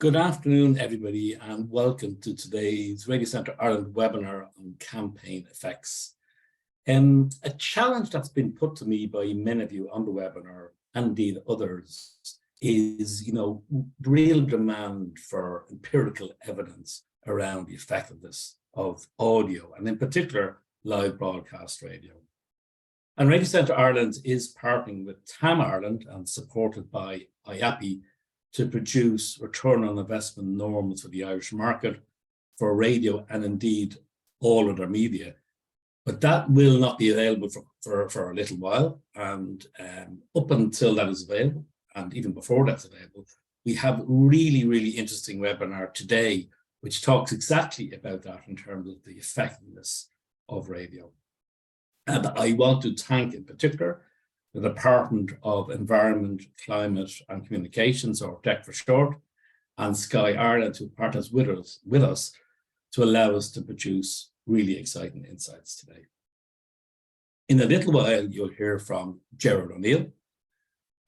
Good afternoon, everybody, and welcome to today's Radio Centre Ireland webinar on campaign effects. A challenge that's been put to me by many of you on the webinar, and indeed others, is, real demand for empirical evidence around the effectiveness of audio, and in particular, live broadcast radio. And Radio Centre Ireland is partnering with TAM Ireland and supported by IAPI to produce return on investment norms for the Irish market for radio and indeed all other media. But that will not be available for a little while. And up until that is available, and even before that's available, we have a really interesting webinar today, which talks exactly about that in terms of the effectiveness of radio. And I want to thank in particular the Department of Environment, Climate and Communications, or DEC for short, and Sky Ireland, who partners with us to allow us to produce really exciting insights today. In a little while, you'll hear from Gerard O'Neill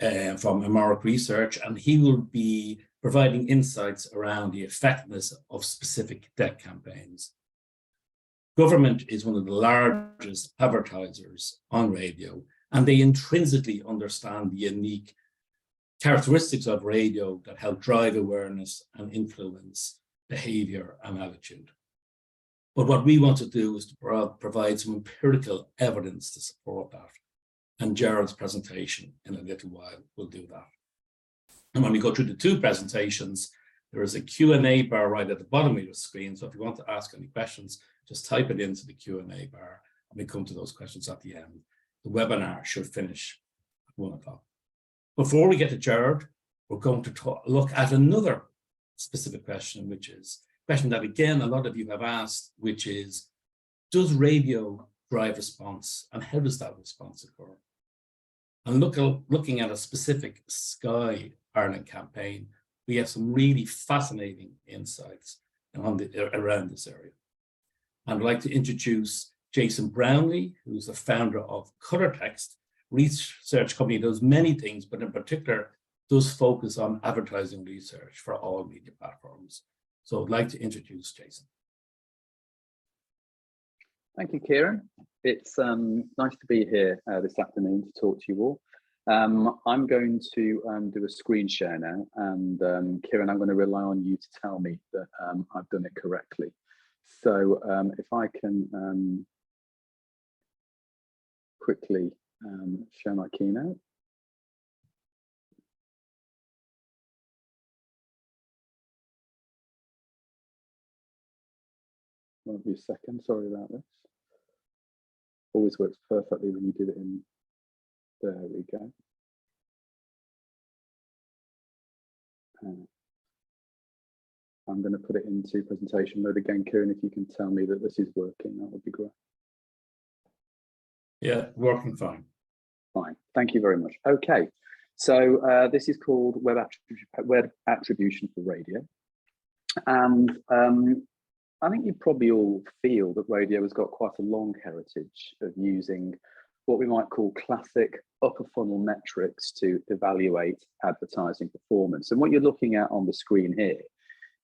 from Amoric Research, and he will be providing insights around the effectiveness of specific DEC campaigns. Government is one of the largest advertisers on radio, and they intrinsically understand the unique characteristics of radio that help drive awareness and influence behavior and attitude. But what we want to do is to provide some empirical evidence to support that. And Gerard's presentation in a little while will do that. And when we go through the two presentations, there is a Q&A bar right at the bottom of your screen. So if you want to ask any questions, just type it into the Q&A bar, and we come to those questions at the end. The webinar should finish at 1 o'clock. Before we get to Gerard, we're going to look at another specific question, which is a question that, again, a lot of you have asked, which is, does radio drive response, and how does that response occur? And looking at a specific Sky Ireland campaign, we have some really fascinating insights around this area. And I'd like to introduce Jason Brownlee, who's the founder of Colortext research company, does many things, but in particular does focus on advertising research for all media platforms. So I'd like to introduce Jason. Thank you, Kieran. It's nice to be here this afternoon to talk to you all. I'm going to do a screen share now, and Kieran, I'm going to rely on you to tell me that I've done it correctly. So if I can quickly share my keynote. Won't be a second, sorry about this. Always works perfectly when you do it in, there we go. I'm going to put it into presentation mode again, Kieran, if you can tell me that this is working, that would be great. Yeah, working fine. Fine, thank you very much. Okay, so this is called web attribution for radio. And I think you probably all feel that radio has got quite a long heritage of using what we might call classic upper funnel metrics to evaluate advertising performance. And what you're looking at on the screen here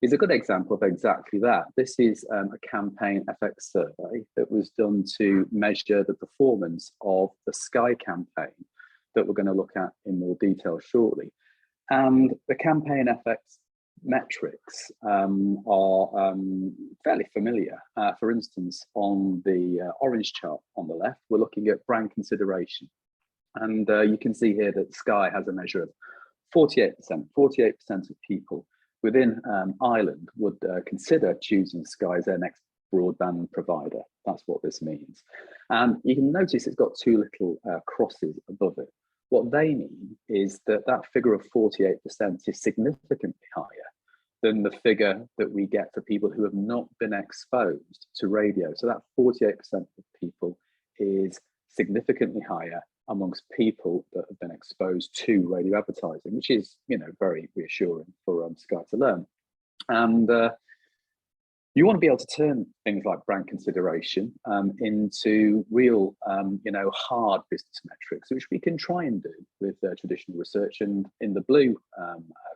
is a good example of exactly that. This is a campaign FX survey that was done to measure the performance of the Sky campaign that we're going to look at in more detail shortly. And the campaign FX metrics are fairly familiar. For instance, on the orange chart on the left, we're looking at brand consideration. And you can see here that Sky has a measure of 48%. 48% of people within Ireland would consider choosing Sky as their next broadband provider. That's what this means. And you can notice it's got two little crosses above it. What they mean is that that figure of 48% is significantly higher than the figure that we get for people who have not been exposed to radio. So that 48% of people is significantly higher amongst people that have been exposed to radio advertising, which is, very reassuring for Sky to learn. And you want to be able to turn things like brand consideration into real, hard business metrics, which we can try and do with traditional research. And in the blue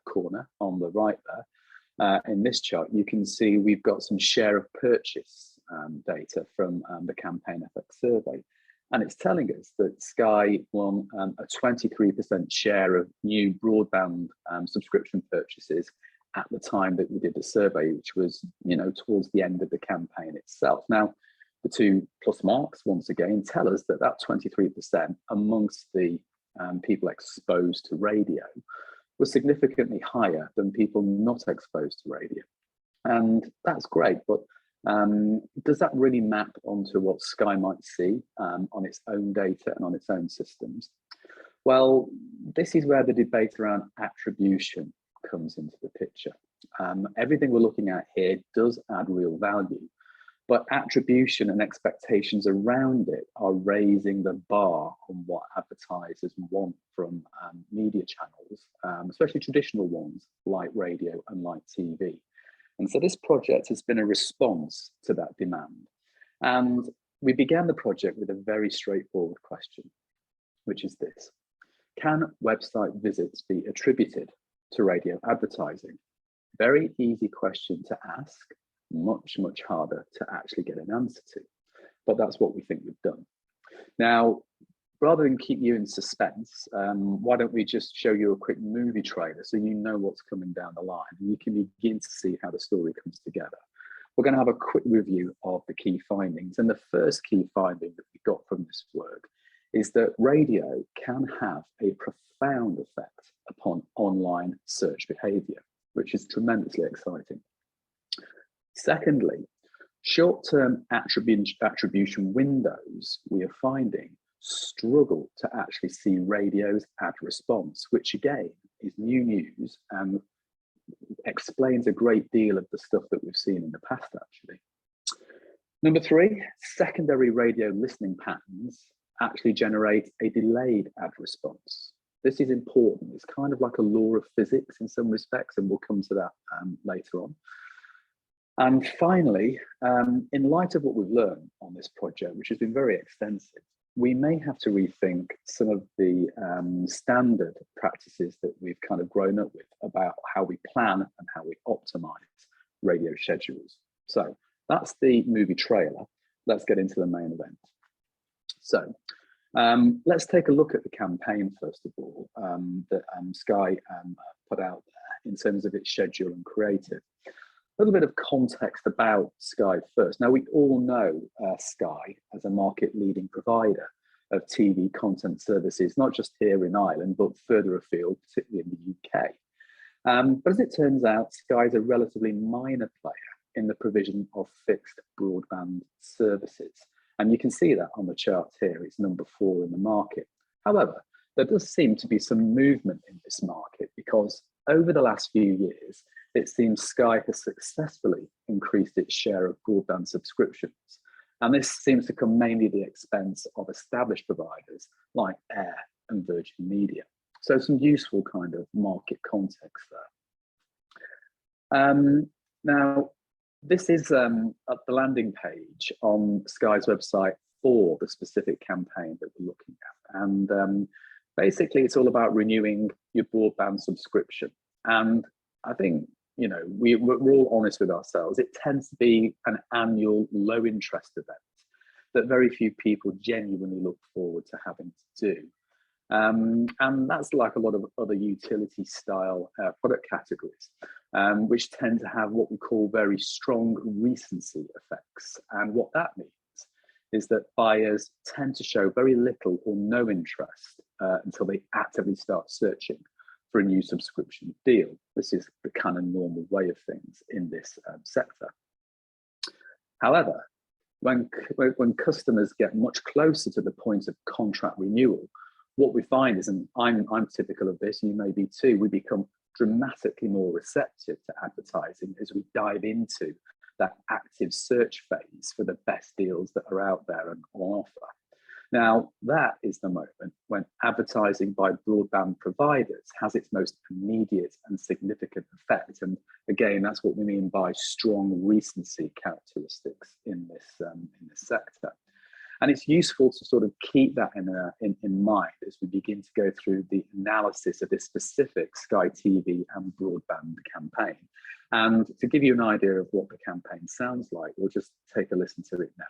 corner on the right there, in this chart, you can see we've got some share of purchase data from the Campaign FX survey. And it's telling us that Sky won a 23% share of new broadband subscription purchases at the time that we did the survey, which was, towards the end of the campaign itself. Now, the two plus marks, once again, tell us that that 23% amongst the people exposed to radio was significantly higher than people not exposed to radio. And that's great, but does that really map onto what Sky might see on its own data and on its own systems? Well, this is where the debate around attribution comes into the picture. Everything we're looking at here does add real value, but attribution and expectations around it are raising the bar on what advertisers want from media channels, especially traditional ones like radio and like TV. And so this project has been a response to that demand. And we began the project with a very straightforward question, which is this: can website visits be attributed to radio advertising? Very easy question to ask, much, much harder to actually get an answer to. But that's what we think we've done. Now, rather than keep you in suspense, why don't we just show you a quick movie trailer so you know what's coming down the line and you can begin to see how the story comes together. We're going to have a quick review of the key findings. And the first key finding that we got from this work is that radio can have a profound effect upon online search behavior, which is tremendously exciting. Secondly, short-term attribution windows, we are finding, struggle to actually see radio's ad response, which again is new news and explains a great deal of the stuff that we've seen in the past, actually. Number three, secondary radio listening patterns actually generate a delayed ad response. This is important. It's kind of like a law of physics in some respects, and we'll come to that later on. And finally, in light of what we've learned on this project, which has been very extensive, we may have to rethink some of the standard practices that we've kind of grown up with about how we plan and how we optimize radio schedules. So that's the movie trailer. Let's get into the main event. So let's take a look at the campaign, first of all, that Sky put out there in terms of its schedule and creative. A little bit of context about Sky first. Now, we all know Sky as a market-leading provider of TV content services, not just here in Ireland, but further afield, particularly in the UK. But as it turns out, Sky is a relatively minor player in the provision of fixed broadband services. And you can see that on the chart here. It's number 4 in the market. However, there does seem to be some movement in this market because over the last few years, it seems Sky has successfully increased its share of broadband subscriptions. And this seems to come mainly at the expense of established providers like Air and Virgin Media. So some useful kind of market context there. Now, this is at the landing page on Sky's website for the specific campaign that we're looking at. And basically, it's all about renewing your broadband subscription. And I think, we're all honest with ourselves. It tends to be an annual low interest event that very few people genuinely look forward to having to do. And that's like a lot of other utility style product categories, which tend to have what we call very strong recency effects. And what that means is that buyers tend to show very little or no interest until they actively start searching for a new subscription deal. This is the kind of normal way of things in this sector. However, when customers get much closer to the point of contract renewal, what we find is, and I'm typical of this, you may be too, we become dramatically more receptive to advertising as we dive into that active search phase for the best deals that are out there and on offer. Now, that is the moment when advertising by broadband providers has its most immediate and significant effect. And again, that's what we mean by strong recency characteristics in this sector. And it's useful to sort of keep that in mind as we begin to go through the analysis of this specific Sky TV and broadband campaign. And to give you an idea of what the campaign sounds like, we'll just take a listen to it now.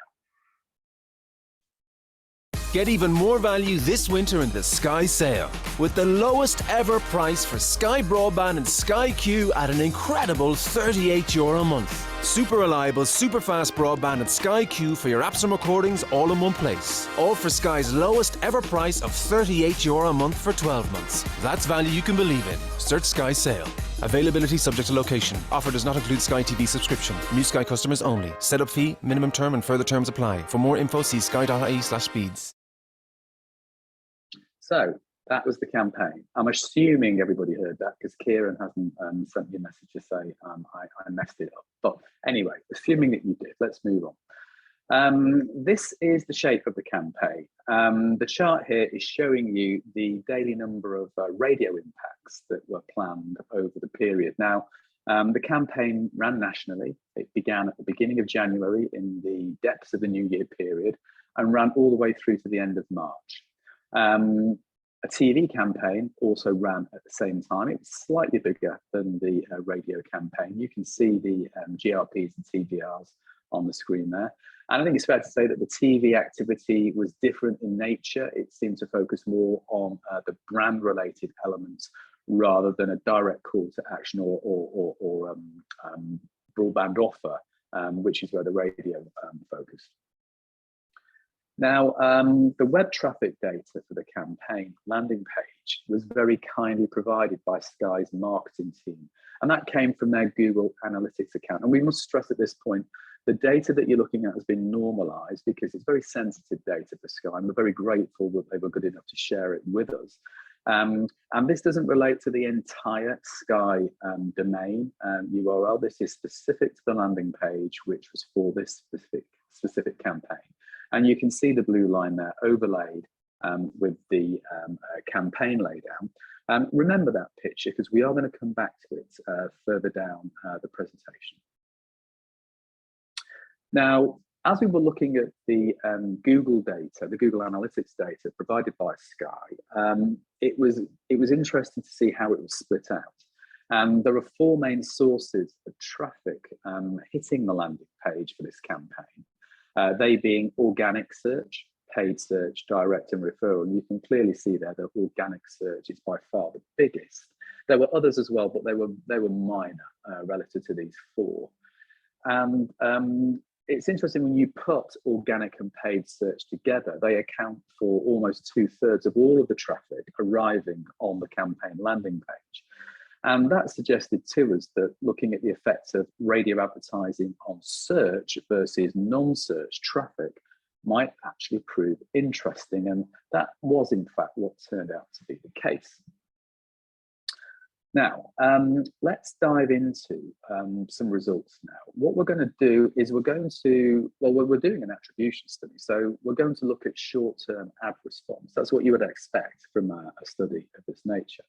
Get even more value this winter in the Sky sale with the lowest ever price for Sky Broadband and Sky Q at an incredible €38 a month. Super reliable, super fast broadband and Sky Q for your apps and recordings all in one place. All for Sky's lowest ever price of €38 a month for 12 months. That's value you can believe in. Search Sky sale. Availability subject to location. Offer does not include Sky TV subscription. New Sky customers only. Setup fee, minimum term and further terms apply. For more info, see sky.ie/speeds. So that was the campaign. I'm assuming everybody heard that because Kieran hasn't sent me a message to say I messed it up. But anyway, assuming that you did, let's move on. This is the shape of the campaign. The chart here is showing you the daily number of radio impacts that were planned over the period. Now, the campaign ran nationally. It began at the beginning of January in the depths of the New Year period and ran all the way through to the end of March. A TV campaign also ran at the same time. It was slightly bigger than the radio campaign. You can see the GRPs and TVRs on the screen there. And I think it's fair to say that the TV activity was different in nature. It seemed to focus more on the brand-related elements rather than a direct call to action or broadband offer, which is where the radio focused. Now, the web traffic data for the campaign landing page was very kindly provided by Sky's marketing team, and that came from their Google Analytics account. And we must stress at this point, the data that you're looking at has been normalized because it's very sensitive data for Sky, and we're very grateful that they were good enough to share it with us. And this doesn't relate to the entire Sky domain URL. This is specific to the landing page, which was for this specific campaign. And you can see the blue line there overlaid with the campaign laydown. Remember that picture because we are going to come back to it further down the presentation. Now, as we were looking at the Google data, the Google Analytics data provided by Sky, it was interesting to see how it was split out. There are four main sources of traffic hitting the landing page for this campaign. They being organic search, paid search, direct and referral. And you can clearly see there that organic search is by far the biggest. There were others as well, but they were minor relative to these four. And it's interesting when you put organic and paid search together, they account for almost 2/3 of all of the traffic arriving on the campaign landing page. And that suggested to us that looking at the effects of radio advertising on search versus non-search traffic might actually prove interesting. And that was in fact what turned out to be the case. Now, let's dive into some results now. What we're going to do is we're doing an attribution study. So we're going to look at short-term ad response. That's what you would expect from a study of this nature.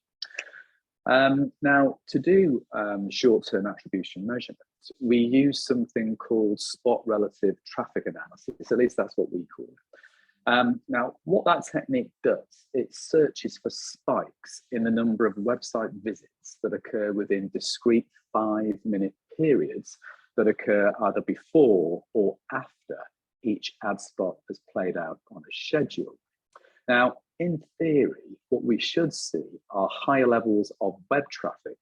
Now, to do short-term attribution measurements, we use something called spot relative traffic analysis. At least that's what we call it. Now, what that technique does, it searches for spikes in the number of website visits that occur within discrete 5-minute periods that occur either before or after each ad spot has played out on a schedule. Now, in theory, what we should see are higher levels of web traffic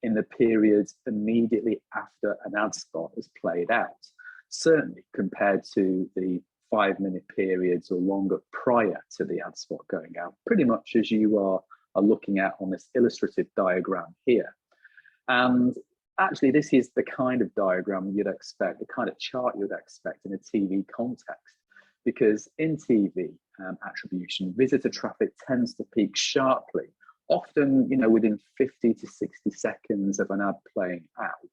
in the periods immediately after an ad spot is played out, certainly compared to the 5-minute periods or longer prior to the ad spot going out, pretty much as you are looking at on this illustrative diagram here. And actually, this is the kind of diagram you'd expect, the kind of chart you'd expect in a TV context, because in TV attribution, visitor traffic tends to peak sharply, often within 50 to 60 seconds of an ad playing out.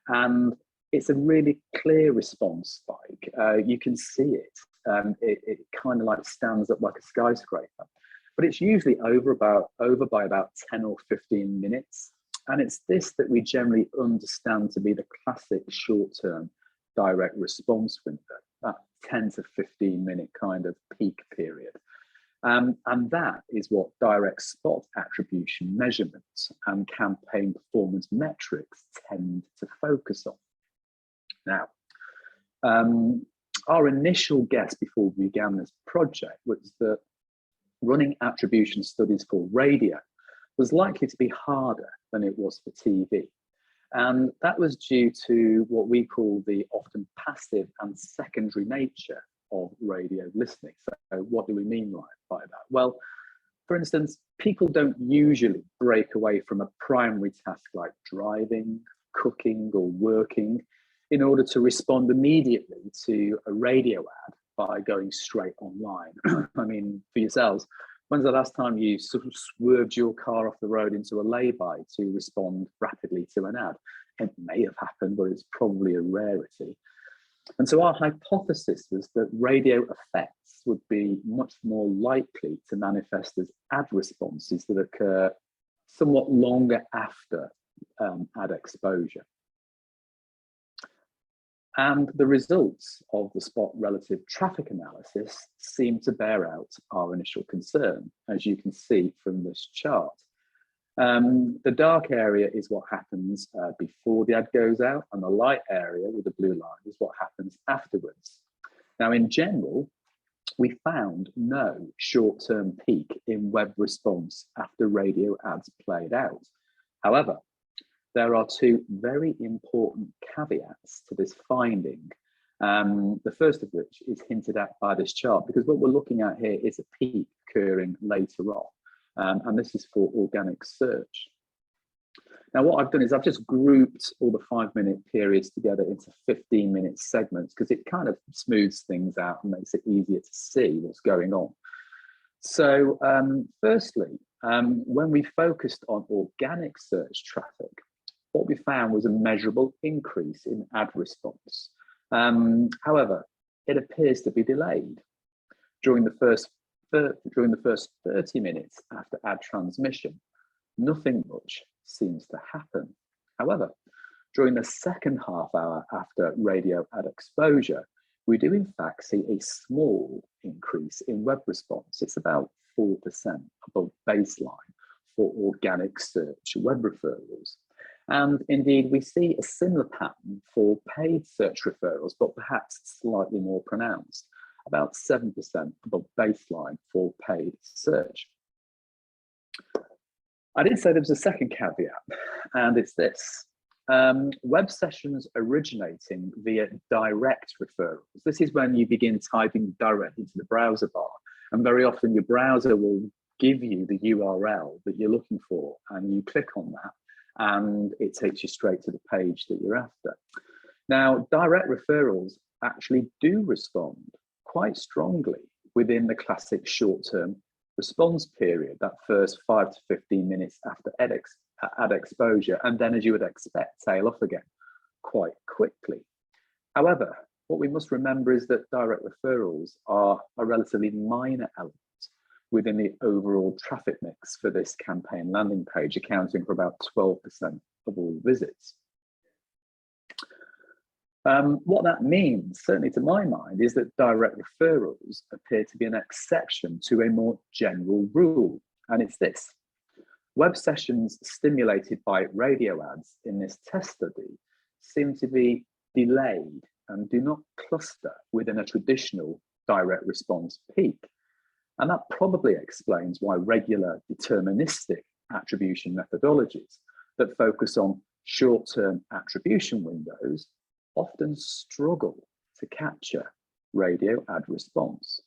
And it's a really clear response spike. You can see it. It kind of like stands up like a skyscraper, but it's usually over by about 10 or 15 minutes. And it's this that we generally understand to be the classic short-term direct response window, that 10 to 15 minute kind of peak period. And that is what direct spot attribution measurements and campaign performance metrics tend to focus on. Now, our initial guess before we began this project was that running attribution studies for radio was likely to be harder than it was for TV. And that was due to what we call the often passive and secondary nature of radio listening. So what do we mean by that? Well, for instance, people don't usually break away from a primary task like driving, cooking, or working in order to respond immediately to a radio ad by going straight online. I mean, for yourselves, when's the last time you sort of swerved your car off the road into a lay-by to respond rapidly to an ad? It may have happened, but it's probably a rarity. And so our hypothesis was that radio effects would be much more likely to manifest as ad responses that occur somewhat longer after ad exposure. And the results of the spot relative traffic analysis seem to bear out our initial concern, as you can see from this chart. The dark area is what happens before the ad goes out, and the light area with the blue line is what happens afterwards. Now, in general, we found no short-term peak in web response after radio ads played out. However, there are two very important caveats to this finding. The first of which is hinted at by this chart, because what we're looking at here is a peak occurring later on. And this is for organic search. Now, what I've done is I've just grouped all the 5-minute periods together into 15-minute segments, because it kind of smooths things out and makes it easier to see what's going on. So firstly, when we focused on organic search traffic, what we found was a measurable increase in ad response. However, it appears to be delayed. During the first 30 minutes after ad transmission, nothing much seems to happen. However, during the second half hour after radio ad exposure, we do in fact see a small increase in web response. It's about 4% above baseline for organic search web referrals. And indeed, we see a similar pattern for paid search referrals, but perhaps slightly more pronounced, about 7% above baseline for paid search. I did say there was a second caveat, and it's this. Web sessions originating via direct referrals. This is when you begin typing direct into the browser bar, and very often your browser will give you the URL that you're looking for, and you click on that, and it takes you straight to the page that you're after. Now, direct referrals actually do respond quite strongly within the classic short-term response period, that first 5 to 15 minutes after ad exposure, and then, as you would expect, tail off again quite quickly. However, what we must remember is that direct referrals are a relatively minor element within the overall traffic mix for this campaign landing page, accounting for about 12% of all visits. What that means, certainly to my mind, is that direct referrals appear to be an exception to a more general rule, and it's this. Web sessions stimulated by radio ads in this test study seem to be delayed and do not cluster within a traditional direct response peak. And that probably explains why regular deterministic attribution methodologies that focus on short-term attribution windows often struggle to capture radio ad response.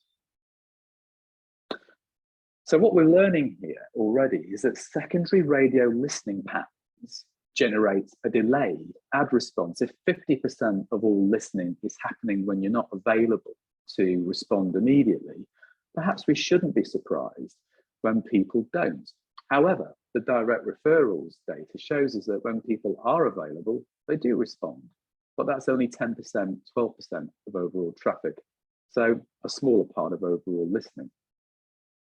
So what we're learning here already is that secondary radio listening patterns generate a delayed ad response. If 50% of all listening is happening when you're not available to respond immediately, perhaps we shouldn't be surprised when people don't. However, the direct referrals data shows us that when people are available, they do respond, but that's only 10%, 12% of overall traffic. So a smaller part of overall listening.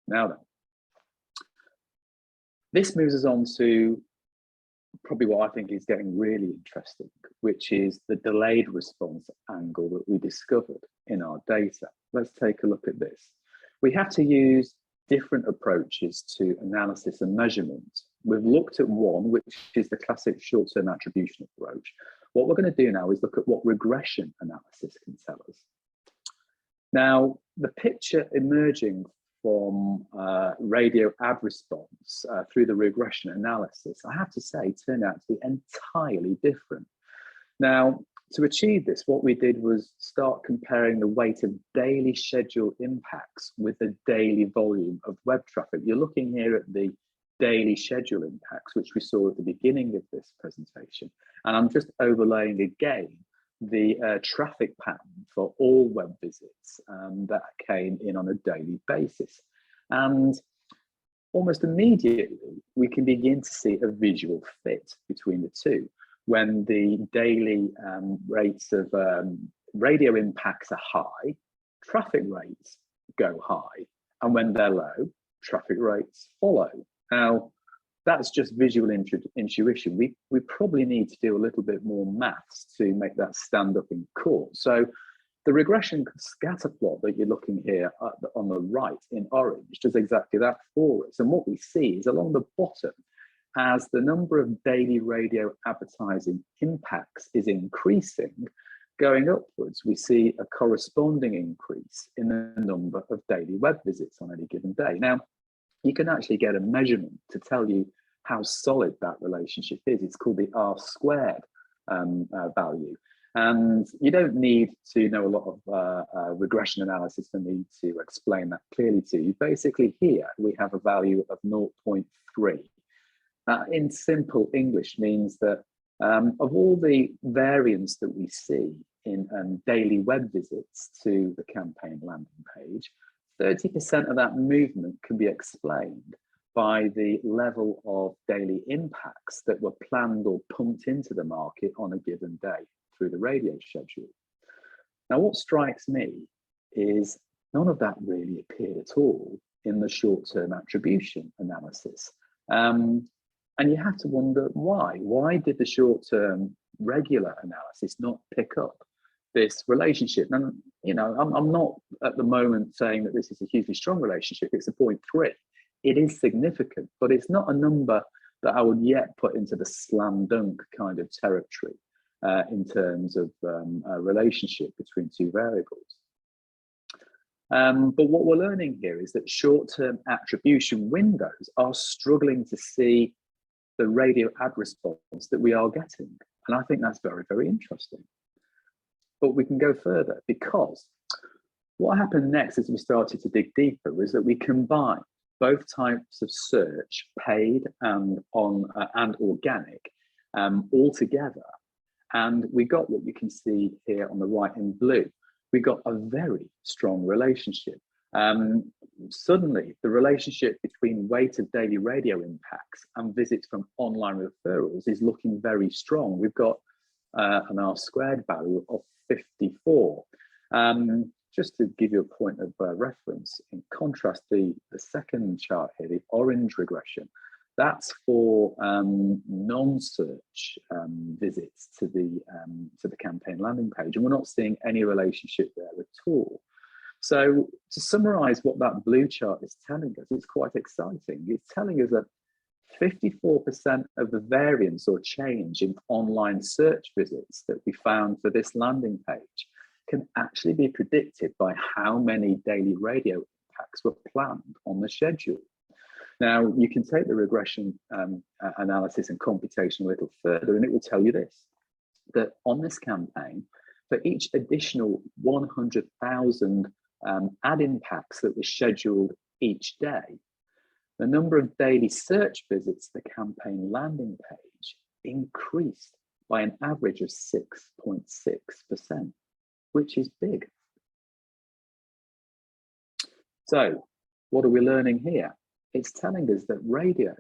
Now then, this moves us on to probably what I think is getting really interesting, which is the delayed response angle that we discovered in our data. Let's take a look at this. We have to use different approaches to analysis and measurement. We've looked at one, which is the classic short-term attribution approach. What we're going to do now is look at what regression analysis can tell us. Now, the picture emerging from radio ad response through the regression analysis, I have to say, turned out to be entirely different. Now, to achieve this, what we did was start comparing the weight of daily schedule impacts with the daily volume of web traffic. You're looking here at the daily schedule impacts, which we saw at the beginning of this presentation. And I'm just overlaying again the traffic pattern for all web visits that came in on a daily basis. And almost immediately, we can begin to see a visual fit between the two. When the daily rates of radio impacts are high, traffic rates go high. And when they're low, traffic rates follow. Now, that's just visual intuition. We probably need to do a little bit more maths to make that stand up in court. So the regression scatter plot that you're looking here on the right in orange does exactly that for us. And what we see is along the bottom, as the number of daily radio advertising impacts is increasing, going upwards, we see a corresponding increase in the number of daily web visits on any given day. Now, you can actually get a measurement to tell you how solid that relationship is. It's called the R-squared value. And you don't need to know a lot of regression analysis for me to explain that clearly to you. Basically here, we have a value of 0.3. In simple English means that of all the variance that we see in daily web visits to the campaign landing page, 30% of that movement can be explained by the level of daily impacts that were planned or pumped into the market on a given day through the radio schedule. Now, what strikes me is none of that really appeared at all in the short-term attribution analysis. And you have to wonder why. Why did the short-term regular analysis not pick up this relationship? And you know, I'm not at the moment saying that this is a hugely strong relationship. It's a 0.3. It is significant, but it's not a number that I would yet put into the slam dunk kind of territory in terms of a relationship between two variables. But what we're learning here is that short-term attribution windows are struggling to see the radio ad response that we are getting. And I think that's very, very interesting. But we can go further, because what happened next as we started to dig deeper was that we combined both types of search, paid and organic, all together. And we got what you can see here on the right in blue. We got a very strong relationship. Suddenly, the relationship between weight of daily radio impacts and visits from online referrals is looking very strong. We've got an R-squared value of 54. Just to give you a point of reference, in contrast, the second chart here, the orange regression, that's for non-search visits to the campaign landing page, and we're not seeing any relationship there at all. So to summarize what that blue chart is telling us, it's quite exciting. It's telling us that 54% of the variance or change in online search visits that we found for this landing page can actually be predicted by how many daily radio impacts were planned on the schedule. Now, you can take the regression analysis and computation a little further, and it will tell you this, that on this campaign, for each additional 100,000 ad impacts that were scheduled each day, the number of daily search visits to the campaign landing page increased by an average of 6.6%, which is big. So what are we learning here? It's telling us that radio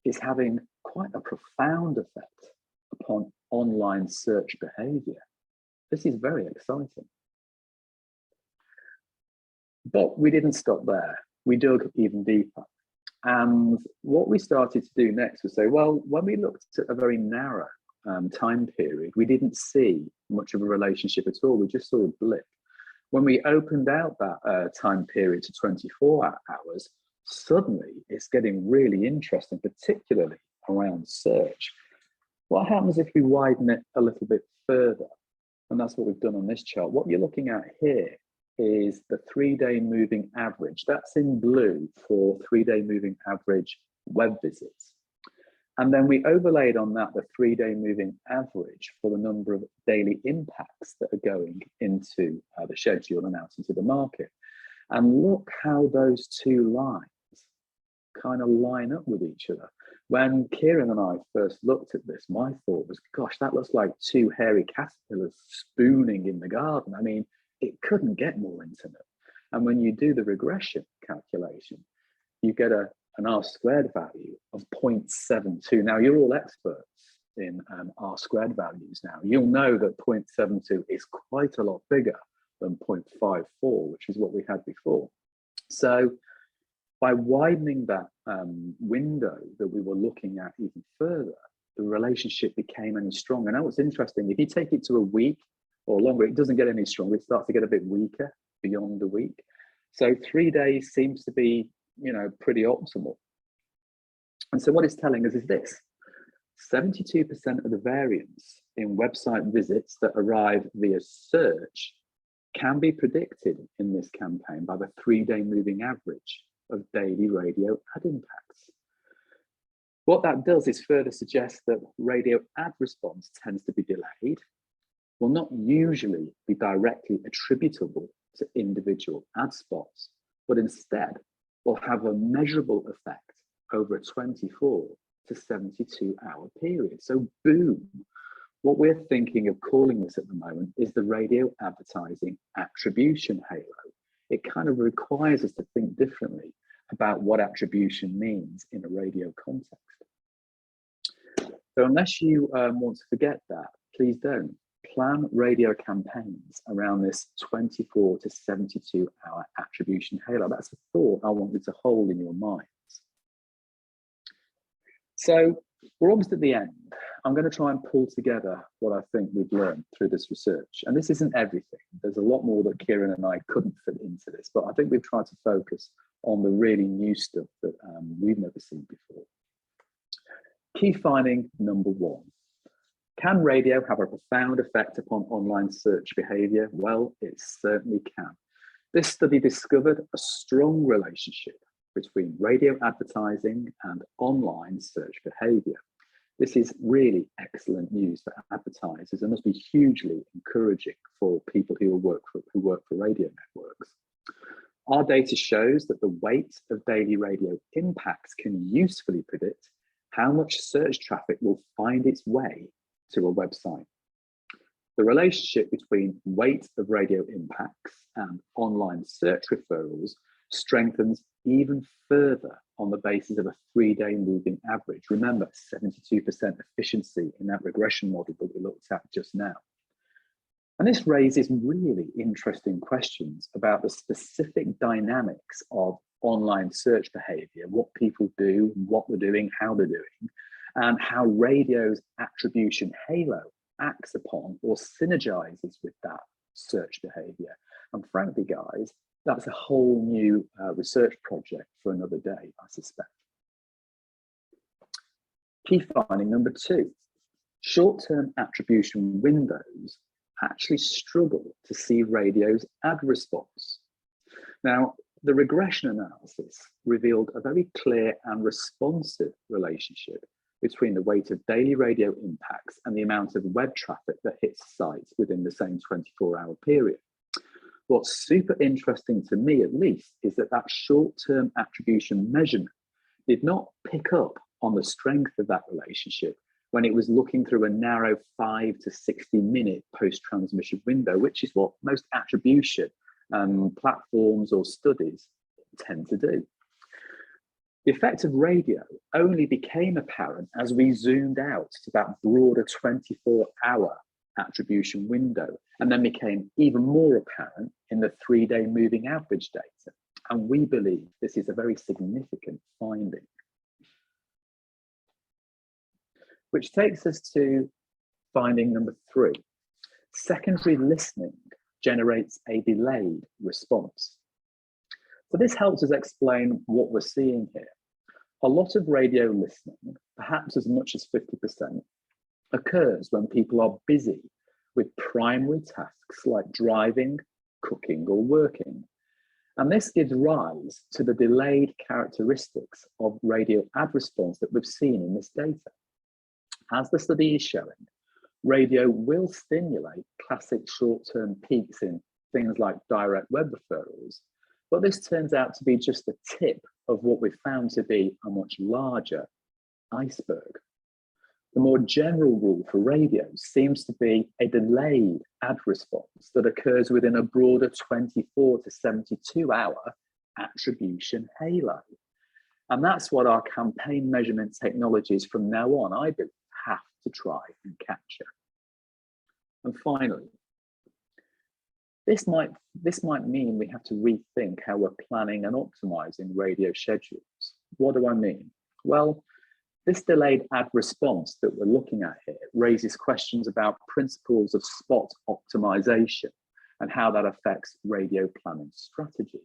is having quite a profound effect upon online search behavior. This is very exciting. But we didn't stop there. We dug even deeper. And what we started to do next was say, well, when we looked at a very narrow time period, we didn't see much of a relationship at all. We just saw a blip. When we opened out that time period to 24 hours, suddenly it's getting really interesting, particularly around search. What happens if we widen it a little bit further? And that's what we've done on this chart. What you're looking at here is the 3-day moving average. That's in blue for 3-day moving average web visits. And then we overlaid on that the 3-day moving average for the number of daily impacts that are going into the schedule and out into the market. And look how those two lines kind of line up with each other. When Kieran and I first looked at this, my thought was, gosh, that looks like two hairy caterpillars spooning in the garden. I mean, it couldn't get more intimate. And when you do the regression calculation, you get an R² value of 0.72. Now, you're all experts in R² values now. You'll know that 0.72 is quite a lot bigger than 0.54, which is what we had before. So by widening that window that we were looking at even further, the relationship became any stronger. Now, what's interesting, if you take it to a week or longer, it doesn't get any stronger. It starts to get a bit weaker beyond a week. So 3 days seems to be, you know, pretty optimal. And so what it's telling us is this: 72% of the variance in website visits that arrive via search can be predicted in this campaign by the 3-day moving average of daily radio ad impacts. What that does is further suggest that radio ad response tends to be delayed, will not usually be directly attributable to individual ad spots, but instead will have a measurable effect over a 24 to 72 hour period. So boom, what we're thinking of calling this at the moment is the radio advertising attribution halo. It kind of requires us to think differently about what attribution means in a radio context. So unless you want to forget that, please don't. Plan radio campaigns around this 24 to 72 hour attribution halo. That's a thought I wanted to hold in your minds. So we're almost at the end. I'm going to try and pull together what I think we've learned through this research. And this isn't everything. There's a lot more that Kieran and I couldn't fit into this, but I think we've tried to focus on the really new stuff that we've never seen before. Key finding number 1. Can radio have a profound effect upon online search behavior? Well, it certainly can. This study discovered a strong relationship between radio advertising and online search behavior. This is really excellent news for advertisers and must be hugely encouraging for people who work for radio networks. Our data shows that the weight of daily radio impacts can usefully predict how much search traffic will find its way to a website. The relationship between weight of radio impacts and online search referrals strengthens even further on the basis of a 3-day moving average. Remember, 72% efficiency in that regression model that we looked at just now. And this raises really interesting questions about the specific dynamics of online search behavior, what people do, what they're doing, how they're doing, and how radio's attribution halo acts upon or synergizes with that search behavior. And frankly, guys, that's a whole new research project for another day, I suspect. Key finding number 2, short-term attribution windows actually struggle to see radio's ad response. Now, the regression analysis revealed a very clear and responsive relationship between the weight of daily radio impacts and the amount of web traffic that hits sites within the same 24-hour period. What's super interesting to me, at least, is that that short-term attribution measurement did not pick up on the strength of that relationship when it was looking through a narrow 5 to 60-minute post-transmission window, which is what most attribution platforms or studies tend to do. The effect of radio only became apparent as we zoomed out to that broader 24-hour attribution window, and then became even more apparent in the 3-day moving average data. And we believe this is a very significant finding. Which takes us to finding number 3. Secondary listening generates a delayed response. So this helps us explain what we're seeing here. A lot of radio listening, perhaps as much as 50%, occurs when people are busy with primary tasks like driving, cooking, or working. And this gives rise to the delayed characteristics of radio ad response that we've seen in this data. As the study is showing, radio will stimulate classic short-term peaks in things like direct web referrals, but this turns out to be just the tip of what we've found to be a much larger iceberg. The more general rule for radio seems to be a delayed ad response that occurs within a broader 24 to 72 hour attribution halo. And that's what our campaign measurement technologies from now on, I believe, have to try and capture. And finally, this might mean we have to rethink how we're planning and optimizing radio schedules. What do I mean? Well, this delayed ad response that we're looking at here raises questions about principles of spot optimization and how that affects radio planning strategy.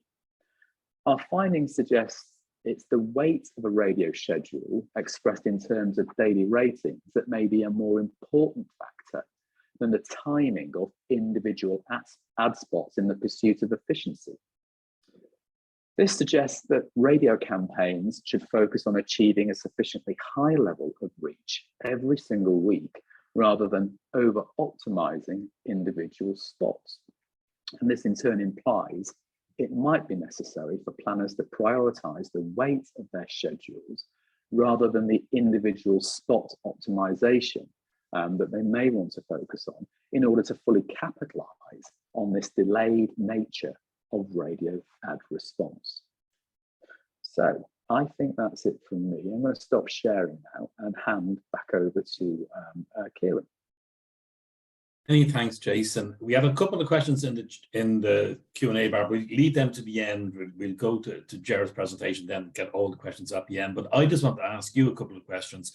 Our findings suggest it's the weight of a radio schedule expressed in terms of daily ratings that may be a more important factor than the timing of individual ad spots in the pursuit of efficiency. This suggests that radio campaigns should focus on achieving a sufficiently high level of reach every single week, rather than over-optimizing individual spots. And this in turn implies it might be necessary for planners to prioritize the weight of their schedules rather than the individual spot optimization that they may want to focus on in order to fully capitalize on this delayed nature of radio ad response. So I think that's it from me. I'm going to stop sharing now and hand back over to Kieran. Many thanks, Jason. We have a couple of questions in the Q&A bar. We'll leave them to the end. We'll go to Jared's presentation, then get all the questions at the end. But I just want to ask you a couple of questions.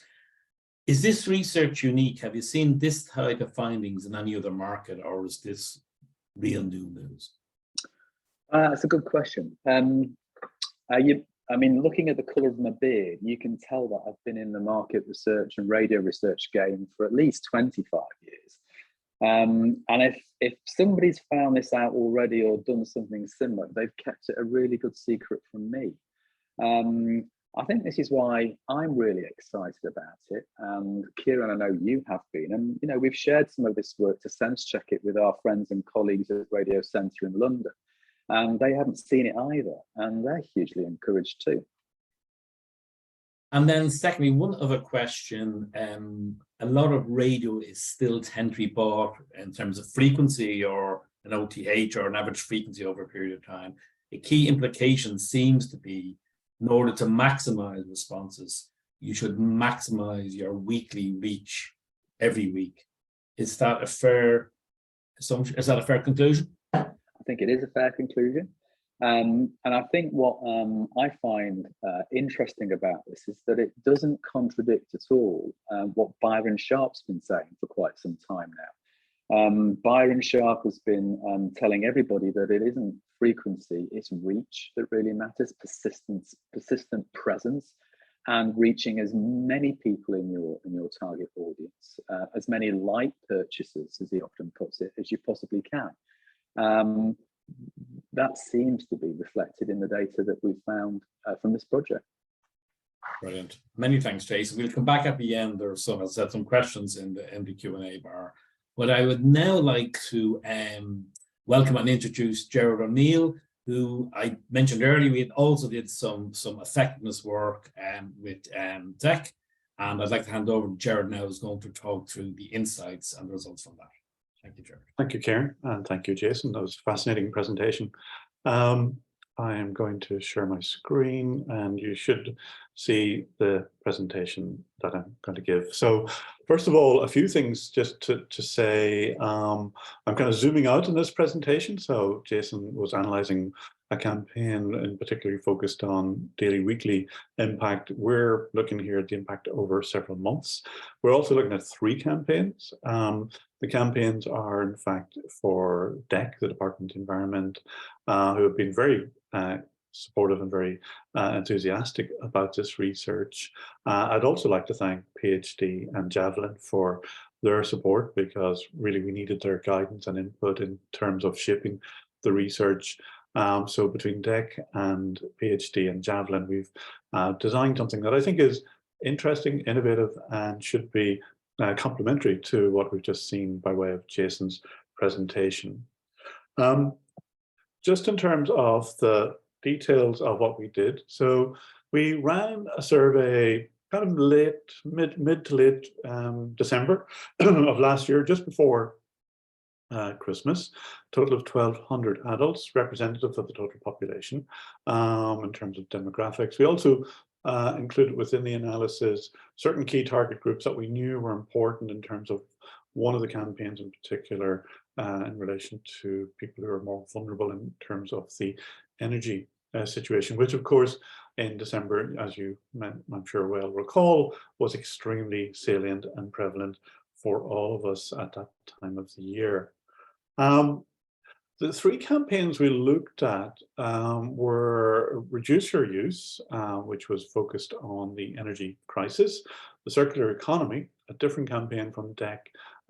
Is this research unique? Have you seen this type of findings in any other market, or is this real new news? That's a good question. I mean, looking at the colour of my beard, you can tell that I've been in the market research and radio research game for at least 25 years. And if somebody's found this out already or done something similar, they've kept it a really good secret from me. I think this is why I'm really excited about it. And Kieran, I know you have been, and you know, we've shared some of this work to sense check it with our friends and colleagues at Radio Centre in London. And they haven't seen it either, and they're hugely encouraged too. And then secondly, one other question, a lot of radio is still tend to be bought in terms of frequency or an OTH or an average frequency over a period of time. A key implication seems to be, in order to maximize responses, you should maximize your weekly reach every week. Is that a fair assumption? Is that a fair conclusion? I think it is a fair conclusion. And I think what I find interesting about this is that it doesn't contradict at all what Byron Sharp's been saying for quite some time now. Byron Sharp has been telling everybody that it isn't frequency, it's reach that really matters, persistent presence, and reaching as many people in your target audience, as many light purchasers, as he often puts it, as you possibly can. That seems to be reflected in the data that we've found from this project. Brilliant. Many thanks, Jason. We'll come back at the end. There are some, as I said, some questions in the Q&A bar. But I would now like to welcome and introduce Gerard O'Neill, who I mentioned earlier. We also did some effectiveness work with DEC. And I'd like to hand over to Gerard now, who's going to talk through the insights and the results from that. Thank you, Gerard. Thank you, Kieran, and thank you, Jason. That was a fascinating presentation. I am going to share my screen, and you should see the presentation that I'm going to give. So first of all, a few things just to say. I'm kind of zooming out in this presentation. So Jason was analyzing a campaign and particularly focused on daily, weekly impact. We're looking here at the impact over several months. We're also looking at 3 campaigns. The campaigns are, in fact, for DEC, the Department of Environment, who have been very supportive and very enthusiastic about this research. I'd also like to thank PhD and Javelin for their support, because really we needed their guidance and input in terms of shaping the research. So between DEC and PhD and Javelin, we've designed something that I think is interesting, innovative, and should be complementary to what we've just seen by way of Jason's presentation. Just in terms of the details of what we did, so we ran a survey kind of mid to late December of last year, just before Christmas. Total of 1,200 adults, representative of the total population in terms of demographics. We also included within the analysis certain key target groups that we knew were important in terms of one of the campaigns in particular in relation to people who are more vulnerable in terms of the energy situation, which of course in December, as you I'm sure well recall, was extremely salient and prevalent for all of us at that time of the year. The three campaigns we looked at were Reduce Your Use, which was focused on the energy crisis, the circular economy, a different campaign from DEC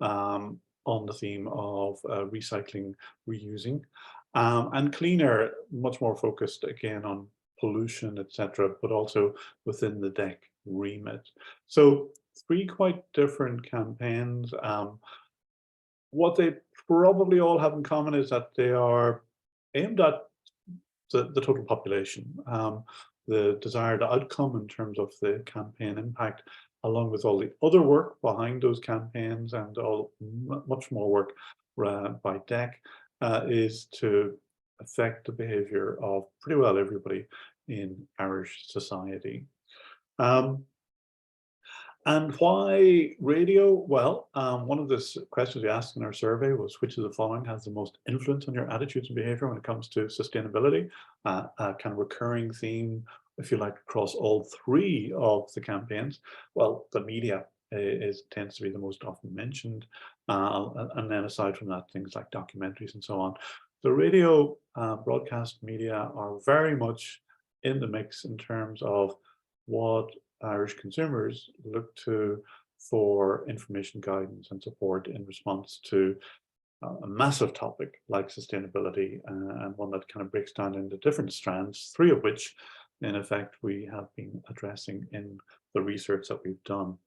on the theme of recycling, reusing, and Clean Air, much more focused again on pollution, etc., but also within the DEC remit. So three quite different campaigns. What they probably all have in common is that they are aimed at the total population, the desired outcome in terms of the campaign impact, along with all the other work behind those campaigns and much more work by DEC, is to affect the behaviour of pretty well everybody in Irish society. And why radio? Well, one of the questions we asked in our survey was, which of the following has the most influence on your attitudes and behavior when it comes to sustainability? A kind of recurring theme, if you like, across all three of the campaigns. Well, the media tends to be the most often mentioned. And then aside from that, things like documentaries and so on. The radio broadcast media are very much in the mix in terms of what Irish consumers look to for information, guidance and support in response to a massive topic like sustainability, and one that kind of breaks down into different strands, three of which in effect we have been addressing in the research that we've done.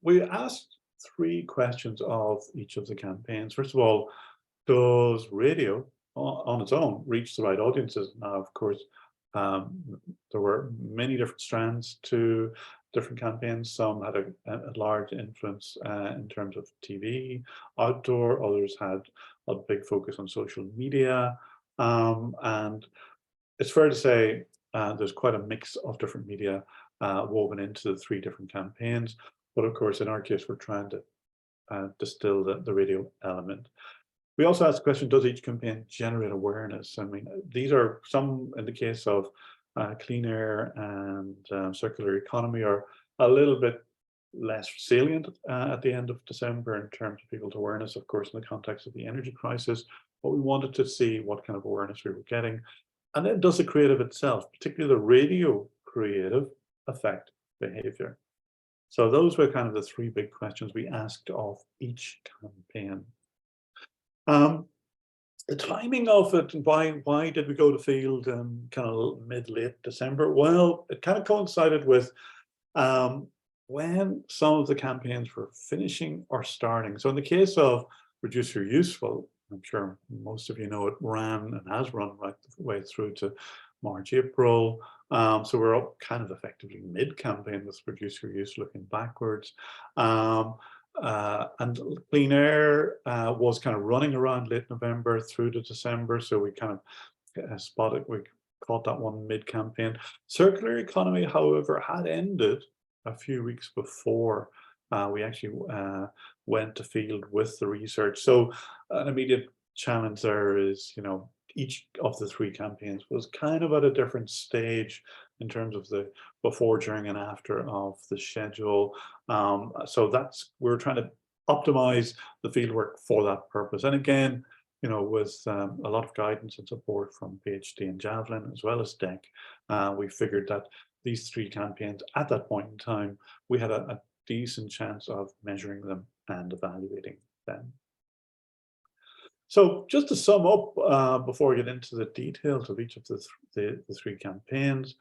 We asked three questions of each of the campaigns. First of all, does radio on its own reach the right audiences? Now, of course, there were many different strands to different campaigns. Some had a large influence in terms of TV, outdoor, others had a big focus on social media. And it's fair to say there's quite a mix of different media woven into the three different campaigns. But of course, in our case, we're trying to distill the radio element. We also asked the question, does each campaign generate awareness? I mean, these are some, in the case of Clean Air and Circular Economy, are a little bit less salient at the end of December in terms of people's awareness, of course, in the context of the energy crisis. But we wanted to see what kind of awareness we were getting. And then does the creative itself, particularly the radio creative, affect behavior? So those were kind of the three big questions we asked of each campaign. The timing of it, why did we go to field in kind of mid-late December? Well, it kind of coincided with when some of the campaigns were finishing or starting. So in the case of Reduce Your Use, well, I'm sure most of you know it ran and has run right the way through to March, April. So we're up kind of effectively mid-campaign with Reduce Your Use, looking backwards. And Clean Air was kind of running around late November through to December. So we kind of we caught that one mid-campaign. Circular Economy, however, had ended a few weeks before we actually went to field with the research. So an immediate challenge there is, you know, each of the three campaigns was kind of at a different stage in terms of the before, during and after of the schedule. So we're trying to optimize the fieldwork for that purpose. And again, with a lot of guidance and support from PhD and Javelin, as well as DEC, we figured that these 3 campaigns at that point in time, we had a decent chance of measuring them and evaluating them. So just to sum up, before we get into the details of each of the 3 campaigns,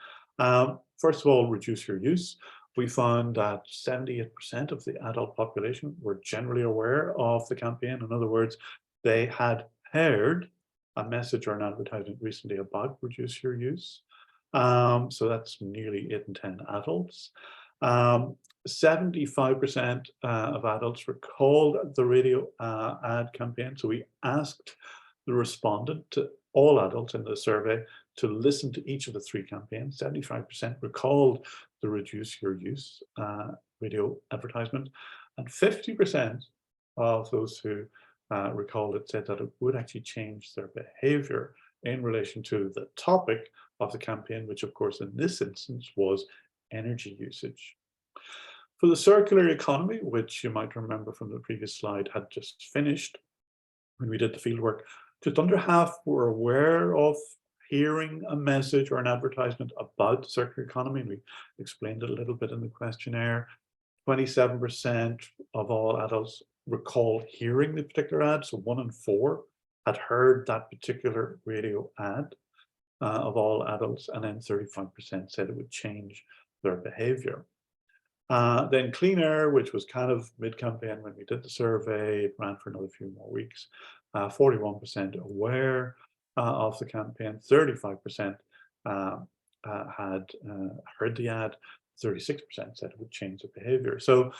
first of all, reduce your use. We found that 78% of the adult population were generally aware of the campaign. In other words, they had heard a message or an advertisement recently about reduce your use. So that's nearly 8 in 10 adults. 75% of adults recalled the radio ad campaign. So we asked the respondent, to all adults in the survey, to listen to each of the 3 campaigns. 75% recalled the reduce your use radio advertisement, and 50% of those who recalled it said that it would actually change their behavior in relation to the topic of the campaign, which of course in this instance was energy usage. For the circular economy, which you might remember from the previous slide had just finished when we did the fieldwork, just under half were aware of hearing a message or an advertisement about the circular economy. And we explained it a little bit in the questionnaire. 27% of all adults recall hearing the particular ad. So 1 in 4 had heard that particular radio ad of all adults. And then 35% said it would change their behavior. Then clean air, which was kind of mid-campaign when we did the survey, it ran for another few more weeks. 41% aware of the campaign, 35% had heard the ad, 36% said it would change their behavior. So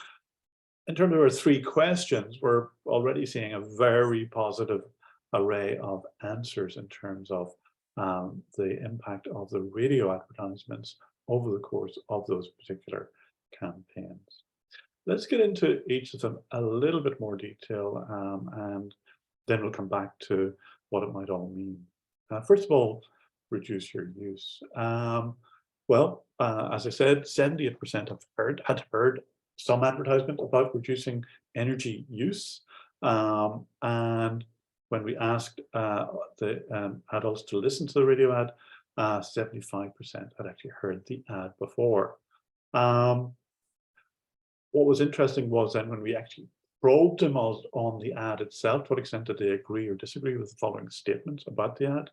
in terms of our 3 questions, we're already seeing a very positive array of answers in terms of the impact of the radio advertisements over the course of those particular campaigns. Let's get into each of them a little bit more detail, and then we'll come back to what it might all mean. First of all, reduce your use. Well, as I said, 78% had heard some advertisement about reducing energy use. And when we asked the adults to listen to the radio ad, 75% had actually heard the ad before. What was interesting was then when we actually probed them on the ad itself, to what extent did they agree or disagree with the following statements about the ad.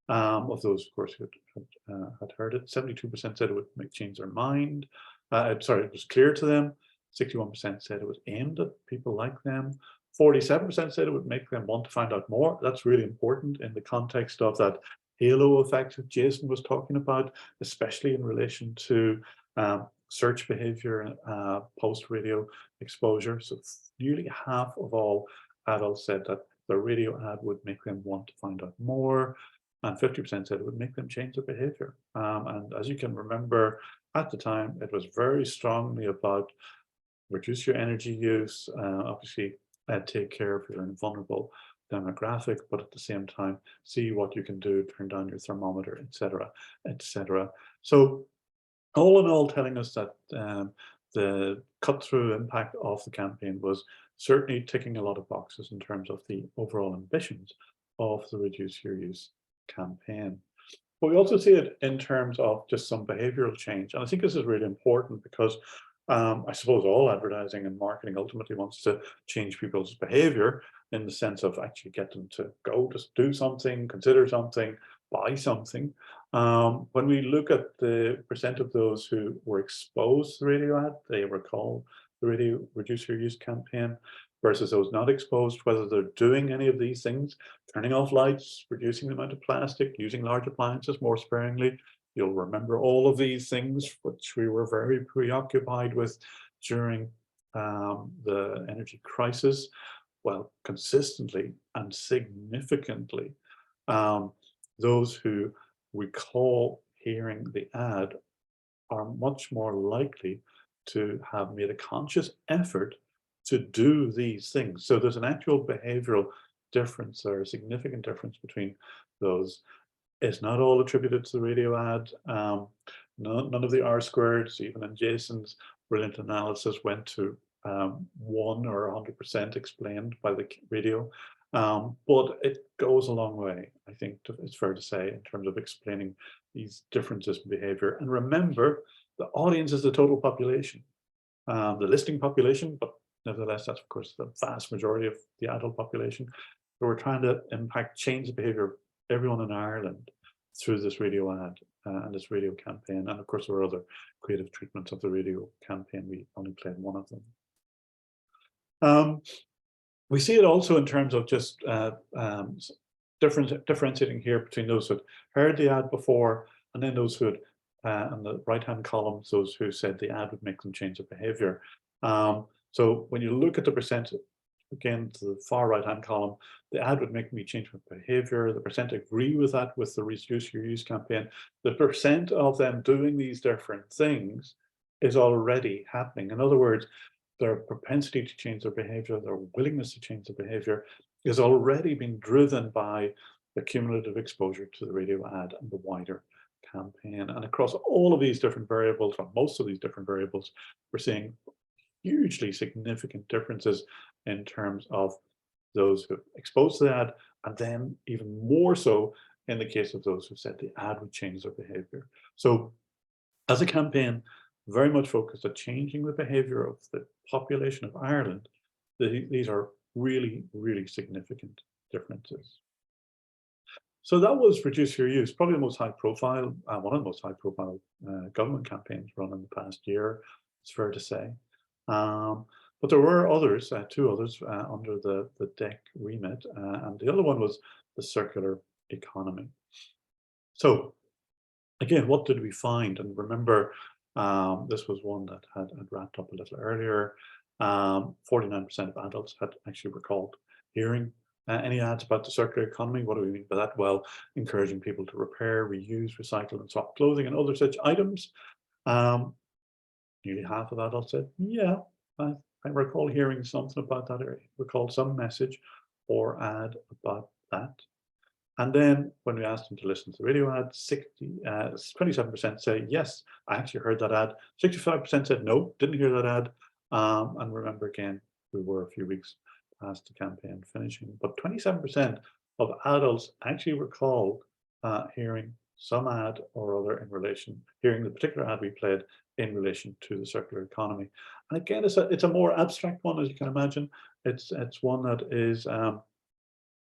Of those, of course, who had heard it, 72% said it would change their mind. Sorry, it was clear to them. 61% said it was aimed at people like them. 47% said it would make them want to find out more. That's really important in the context of that halo effect that Jason was talking about, especially in relation to search behavior, post-radio exposure. So nearly half of all adults said that the radio ad would make them want to find out more, and 50% said it would make them change their behavior. And as you can remember, at the time, it was very strongly about reduce your energy use, obviously take care of your vulnerable demographic, but at the same time, see what you can do, turn down your thermometer, etc., etc. So all in all, telling us that the cut-through impact of the campaign was certainly ticking a lot of boxes in terms of the overall ambitions of the Reduce Your Use campaign. But we also see it in terms of just some behavioral change. And I think this is really important because I suppose all advertising and marketing ultimately wants to change people's behavior in the sense of actually get them to go, just do something, consider something, buy something. When we look at the percent of those who were exposed to the radio ad, they recall the radio Reduce Your Use campaign, versus those not exposed, whether they're doing any of these things, turning off lights, reducing the amount of plastic, using large appliances more sparingly. You'll remember all of these things, which we were very preoccupied with during the energy crisis. Well, consistently and significantly, those who recall hearing the ad are much more likely to have made a conscious effort to do these things. So there's an actual behavioral difference or a significant difference between those. It's not all attributed to the radio ad. None of the R-squareds, even in Jason's brilliant analysis, went to 1 or 100% explained by the radio. But it goes a long way, I think it's fair to say, in terms of explaining these differences in behavior. And remember, the audience is the total population, the listening population, but nevertheless, that's of course the vast majority of the adult population. So we're trying to change the behavior of everyone in Ireland through this radio ad and this radio campaign. And of course, there were other creative treatments of the radio campaign. We only played one of them. We see it also in terms of just differentiating here between those who had heard the ad before and then those who had, on the right-hand column, those who said the ad would make them change their behavior. So when you look at the percentage, again, to the far right-hand column, the ad would make me change my behavior. The percent agree with that with the Reduce Your Use campaign. The percent of them doing these different things is already happening. In other words, their propensity to change their behavior, their willingness to change their behavior is already being driven by the cumulative exposure to the radio ad and the wider campaign. And across all of these different variables, or most of these different variables, we're seeing hugely significant differences in terms of those who exposed to the ad, and then even more so in the case of those who said the ad would change their behavior. So as a campaign very much focused on changing the behavior of the population of Ireland, these are really, really significant differences. So that was Reduce Your Use, probably the most high profile, one of the most high profile government campaigns run in the past year, it's fair to say. But there were others, two others under the DEC remit, and the other one was the circular economy. So again, what did we find? And remember, this was one that had wrapped up a little earlier. 49% of adults had actually recalled hearing any ads about the circular economy. What do we mean by that? Well, encouraging people to repair, reuse, recycle, and swap clothing and other such items. Nearly half of adults said, yeah, I recall hearing something about that, or recall some message or ad about that. And then when we asked them to listen to the radio ad, 27% say, yes, I actually heard that ad. 65% said, no, didn't hear that ad. And remember, again, we were a few weeks past the campaign finishing, but 27% of adults actually recalled hearing some ad or other in relation, hearing the particular ad we played in relation to the circular economy. And again, it's a more abstract one, as you can imagine. It's one that is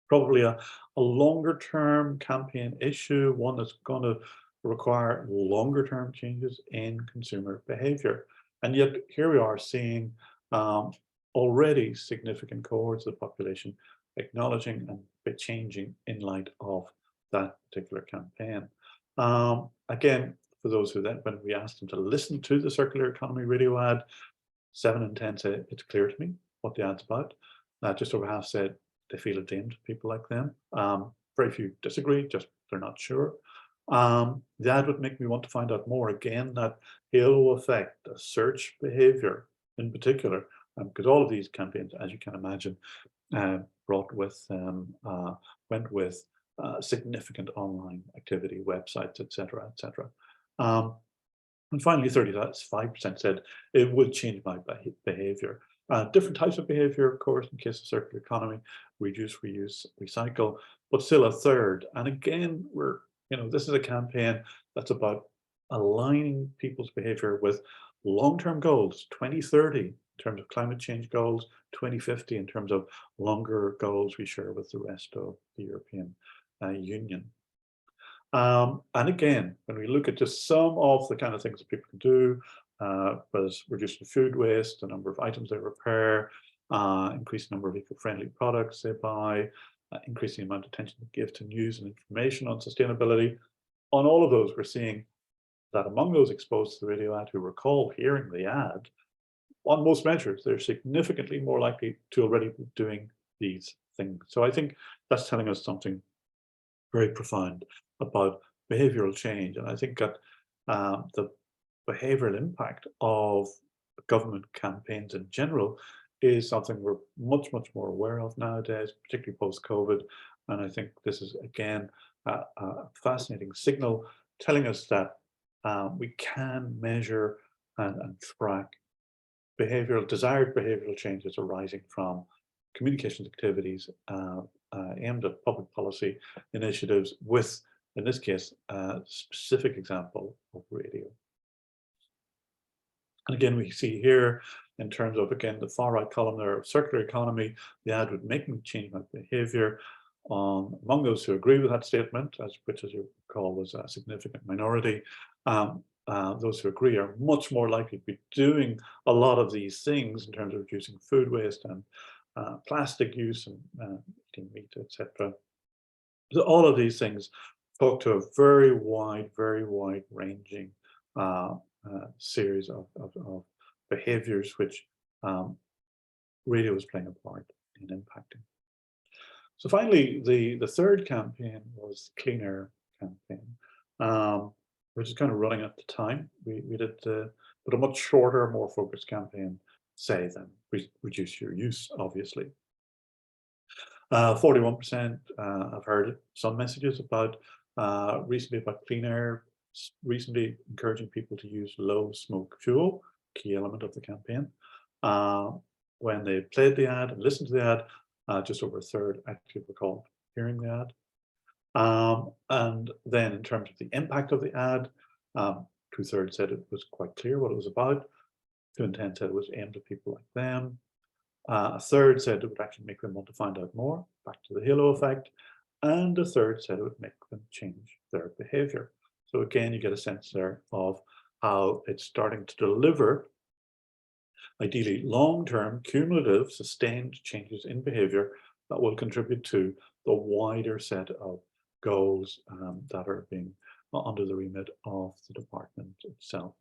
probably a longer term campaign issue, one that's going to require longer term changes in consumer behavior. And yet here we are seeing already significant cohorts of the population acknowledging and changing in light of that particular campaign. Again, for those who then, when we asked them to listen to the circular economy radio ad, 7 in 10 said it's clear to me what the ad's about. Just over half said they feel it aimed at people like them. Very few disagree, just they're not sure. The ad would make me want to find out more. Again, that halo effect, the search behavior in particular, because all of these campaigns, as you can imagine, went with significant online activity, websites, etc., etc. And finally, 35% said it would change my behavior. Different types of behavior, of course, in case of circular economy, reduce, reuse, recycle, but still a third. And again, this is a campaign that's about aligning people's behavior with long-term goals, 2030 in terms of climate change goals, 2050 in terms of longer goals we share with the rest of the European Union. And again, when we look at just some of the kind of things that people can do, whether it's reducing food waste, the number of items they repair, increase the number of eco-friendly products they buy, increasing the amount of attention they give to news and information on sustainability. On all of those, we're seeing that among those exposed to the radio ad who recall hearing the ad, on most measures, they're significantly more likely to already be doing these things. So I think that's telling us something very profound about behavioral change. And I think that the behavioral impact of government campaigns in general is something we're much, much more aware of nowadays, particularly post-COVID. And I think this is, again, a fascinating signal telling us that we can measure and track desired behavioral changes arising from communications activities aimed at public policy initiatives with, in this case, a specific example of radio. And again, we see here in terms of, again, the far right column there of circular economy, the ad would make me change my behavior. Among those who agree with that statement, which as you recall was a significant minority, those who agree are much more likely to be doing a lot of these things in terms of reducing food waste and plastic use and eating meat, etc. So all of these things talk to a very wide ranging series of behaviors which radio is playing a part in impacting. So finally, the third campaign was Clean Air campaign, which is kind of running at the time. We did but a much shorter, more focused campaign, say, than reduce your use, obviously. 41% I've heard some messages about recently about clean air, recently encouraging people to use low smoke fuel, key element of the campaign. When they played the ad and listened to the ad, just over a third actually recalled hearing the ad. And then in terms of the impact of the ad, 2/3 said it was quite clear what it was about. 2 in 10 said it was aimed at people like them. A third said it would actually make them want to find out more, back to the halo effect. And a third said it would make them change their behavior. So again, you get a sense there of how it's starting to deliver, ideally long-term, cumulative, sustained changes in behavior that will contribute to the wider set of goals that are being under the remit of the department itself.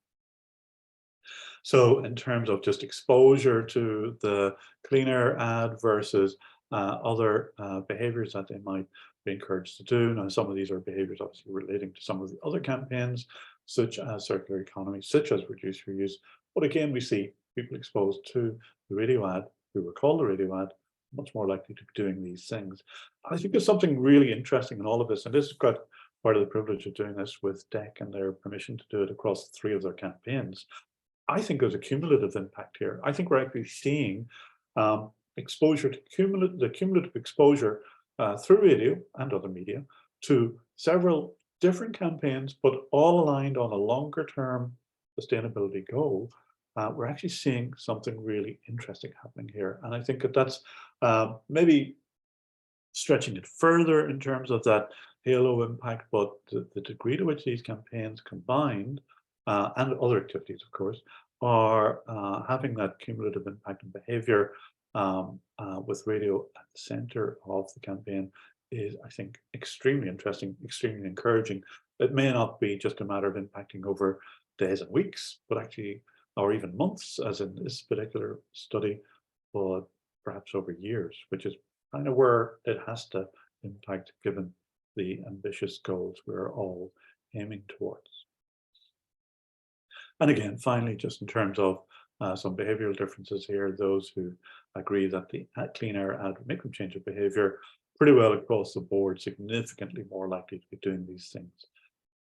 So in terms of just exposure to the clean air ad versus other behaviors that they might be encouraged to do. Now, some of these are behaviors obviously relating to some of the other campaigns, such as circular economy, such as reduce your use. But again, we see people exposed to the radio ad, who recall the radio ad, much more likely to be doing these things. I think there's something really interesting in all of this, and this is quite part of the privilege of doing this with DEC and their permission to do it across 3 of their campaigns. I think there's a cumulative impact here. I think we're actually seeing exposure to cumulative exposure through radio and other media to several different campaigns, but all aligned on a longer term sustainability goal. We're actually seeing something really interesting happening here. And I think that that's maybe stretching it further in terms of that halo impact, but the degree to which these campaigns combined, and other activities, of course, are having that cumulative impact on behavior with radio at the center of the campaign is, I think, extremely interesting, extremely encouraging. It may not be just a matter of impacting over days and weeks, but actually, or even months, as in this particular study, but perhaps over years, which is kind of where it has to impact given the ambitious goals we're all aiming towards. And again, finally, just in terms of some behavioral differences here, those who agree that the clean air ad would make them change their behavior, pretty well across the board, significantly more likely to be doing these things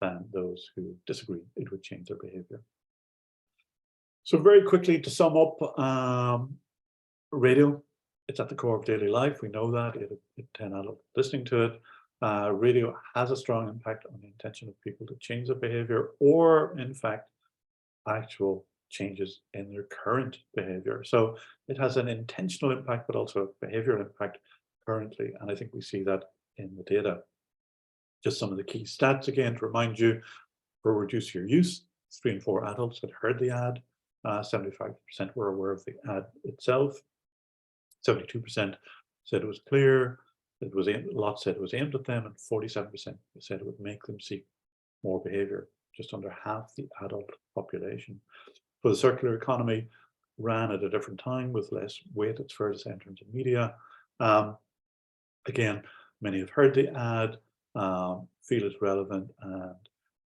than those who disagree it would change their behavior. So very quickly to sum up, radio, it's at the core of daily life. We know that, 8 of 10 adults listening to it. Radio has a strong impact on the intention of people to change their behavior, or in fact, actual changes in their current behavior. So it has an intentional impact, but also a behavioral impact currently. And I think we see that in the data. Just some of the key stats again to remind you: for reduce your use, 3 in 4 adults had heard the ad, 75% were aware of the ad itself, 72% said it was clear, it was aimed, a lot said it was aimed at them, and 47% said it would make them seek more behavior, just under half the adult population. For the circular economy, ran at a different time with less weight, it's fair to say, in terms of media. Again, many have heard the ad, feel it's relevant, and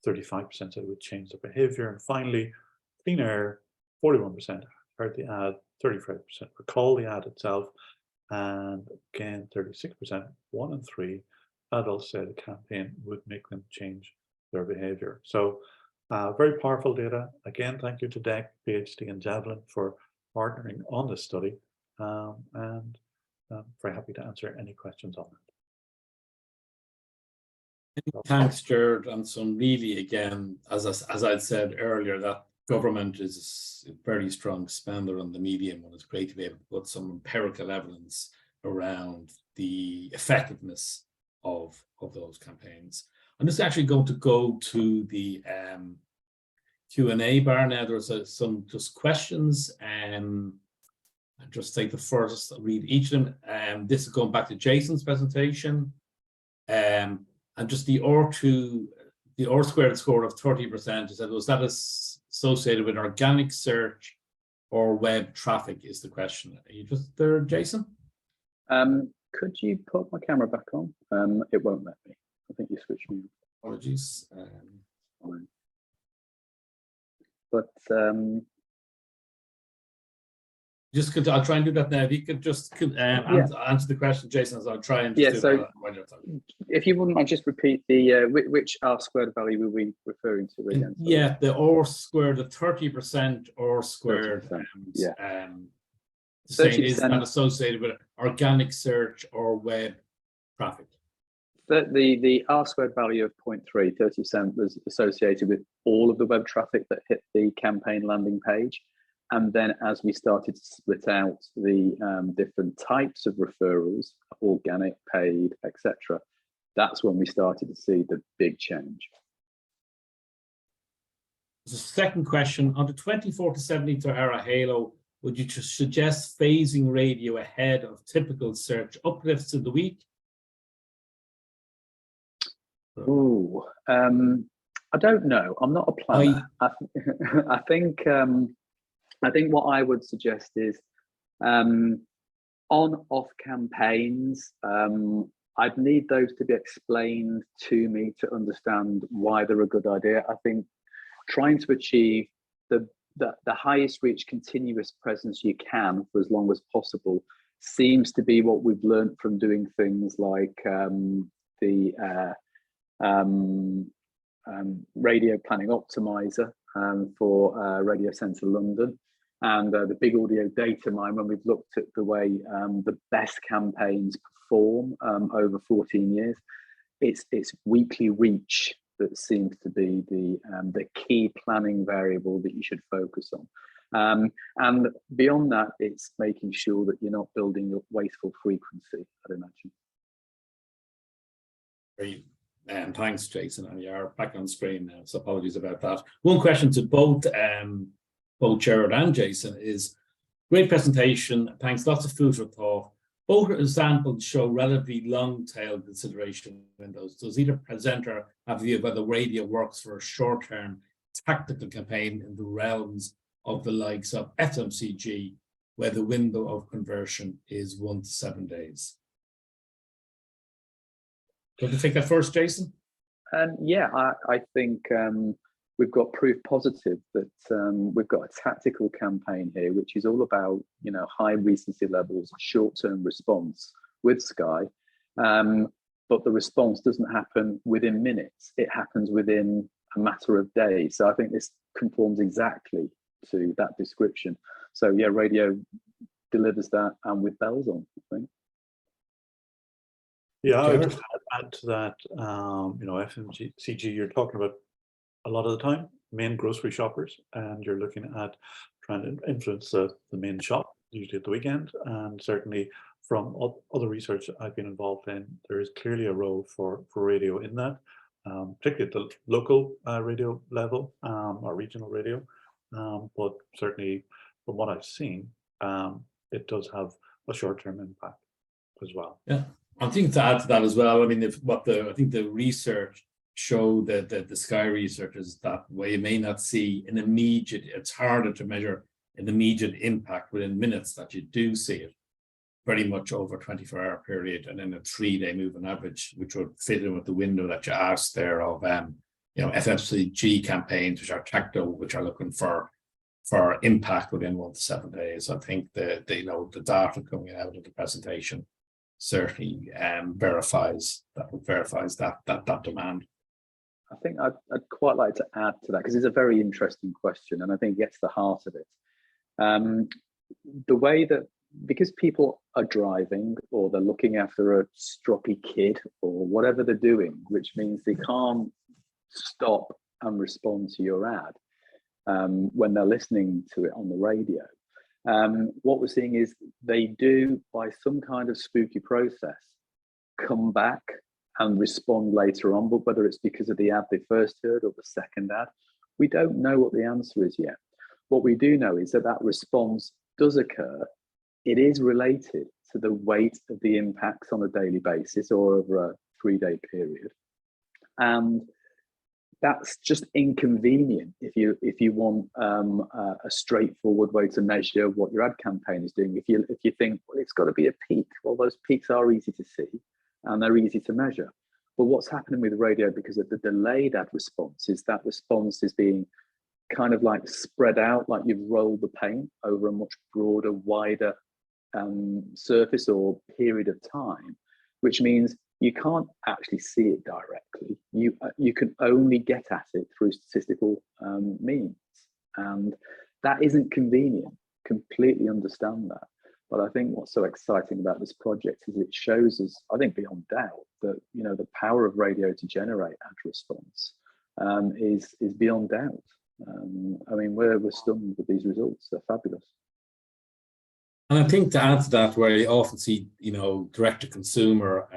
35% said it would change their behavior. And finally, clean air, 41% heard the ad, 35% recall the ad itself, and again, 36%, 1 in 3 adults said the campaign would make them change their behavior. So very powerful data. Again, thank you to DEC, PhD, and Javelin for partnering on this study. And very happy to answer any questions on that. Thanks, Jared. And some really, again, as I'd said earlier, that government is a very strong spender on the medium, and it's great to be able to put some empirical evidence around the effectiveness of those campaigns. I'm just actually going to go to the Q&A bar now. There's some just questions. I'll just take the first, I'll read each of them. This is going back to Jason's presentation. And just the R squared score of 30%, he said, was that associated with organic search or web traffic is the question. Are you just there, Jason? Could you put my camera back on? It won't let me. I think you switched me. Apologies. Fine. But just could I'll try and do that now. If you could just answer the question, Jason, as I'll try and just do so that while you're talking. If you wouldn't mind, just repeat the which R squared value were we referring to again? Yeah, the R squared, the 30% R squared. 30%, saying is that associated with organic search or web traffic? The R squared value of 0.3, 30% was associated with all of the web traffic that hit the campaign landing page. And then as we started to split out the different types of referrals, organic, paid, etc., that's when we started to see the big change. The second question, on the 24 to 70 Sahara Halo, would you just suggest phasing radio ahead of typical search uplifts in the week? Ooh, I don't know. I'm not a planner. I think what I would suggest is on-off campaigns. I'd need those to be explained to me to understand why they're a good idea. I think trying to achieve the highest reach continuous presence you can for as long as possible seems to be what we've learned from doing things like the radio planning optimizer for Radio Centre London, and the big audio data mine, when we've looked at the way the best campaigns perform over 14 years. It's weekly reach that seems to be the key planning variable that you should focus on. And beyond that, it's making sure that you're not building up wasteful frequency, I'd imagine. Great. Thanks, Jason. And you're back on screen now, so apologies about that. One question to both Jared and Jason is, great presentation. Thanks, lots of food for thought. Both examples show relatively long tail consideration windows. Does either presenter have a view of whether radio works for a short-term tactical campaign in the realms of the likes of FMCG, where the window of conversion is 1 to 7 days? Do you want to take that first, Jason? Yeah, I think we've got proof positive that we've got a tactical campaign here, which is all about, high recency levels, short-term response with Sky. But the response doesn't happen within minutes. It happens within a matter of days. So I think this conforms exactly to that description. So yeah, radio delivers that, and with bells on, I think. Yeah, I would just add to that, FMCG, you're talking about a lot of the time, main grocery shoppers, and you're looking at trying to influence the main shop, usually at the weekend. And certainly from other research I've been involved in, there is clearly a role for radio in that, particularly at the local radio level or regional radio. But certainly from what I've seen, it does have a short-term impact as well. Yeah, I think to add to that as well, I mean, I think the research show that the Sky research is that way you may not see an immediate, it's harder to measure an immediate impact within minutes, that you do see it very much over a 24-hour period, and then a 3-day moving average, which would fit in with the window that you asked there of FMCG campaigns, which are tactical, which are looking for impact within 1 to 7 days. I think the data coming out of the presentation certainly verifies that demand. I think I'd quite like to add to that, because it's a very interesting question, and I think it gets to the heart of it. The way that because people are driving, or they're looking after a stroppy kid, or whatever they're doing, which means they can't stop and respond to your ad when they're listening to it on the radio. What we're seeing is they do, by some kind of spooky process, come back and respond later on, but whether it's because of the ad they first heard or the second ad, we don't know what the answer is yet. What we do know is that that response does occur. It is related to the weight of the impacts on a daily basis or over a 3-day period. And that's just inconvenient if you want a straightforward way to measure what your ad campaign is doing. If you think, well, it's got to be a peak, well, those peaks are easy to see and they're easy to measure. But what's happening with radio, because of the delayed ad response, is that response is being kind of like spread out, like you've rolled the paint over a much broader, wider surface or period of time, which means you can't actually see it directly. You can only get at it through statistical means, and that isn't convenient. Completely understand that, but I think what's so exciting about this project is it shows us, I think beyond doubt, that the power of radio to generate ad response is beyond doubt. I mean, we're stunned with these results. They're fabulous. And I think to add to that, where you often see, direct-to-consumer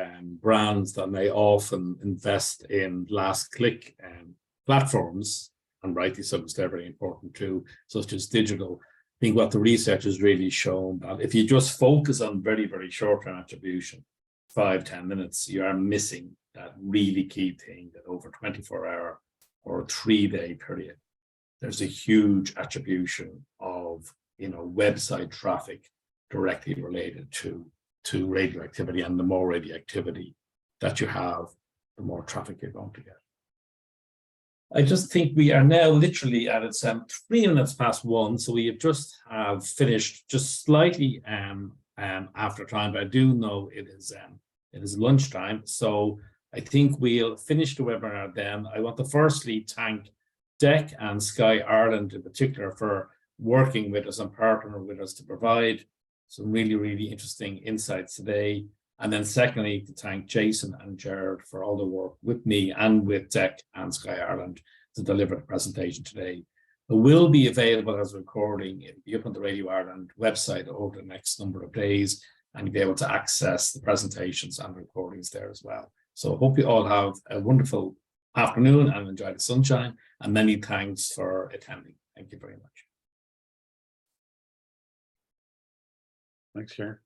brands that may often invest in last-click platforms, and rightly so, because they're very important too, such as digital. I think what the research has really shown that if you just focus on very, very short-term attribution, 5-10 minutes, you are missing that really key thing that over 24-hour or 3-day period, there's a huge attribution of website traffic directly related to radio activity, and the more radio activity that you have, the more traffic you're going to get. I just think we are now literally at 3 minutes past 1, so we have finished just slightly after time, but I do know it is lunchtime, so I think we'll finish the webinar then. I want to firstly thank DEC and Sky Ireland in particular for working with us and partnering with us to provide some really, really interesting insights today. And then secondly, to thank Jason and Gerard for all the work with me and with DEC and Sky Ireland to deliver the presentation today. It will be available as a recording. It'll be up on the Radio Ireland website over the next number of days, and you'll be able to access the presentations and recordings there as well. So I hope you all have a wonderful afternoon and enjoy the sunshine, and many thanks for attending. Thank you very much. Thanks, Sharon.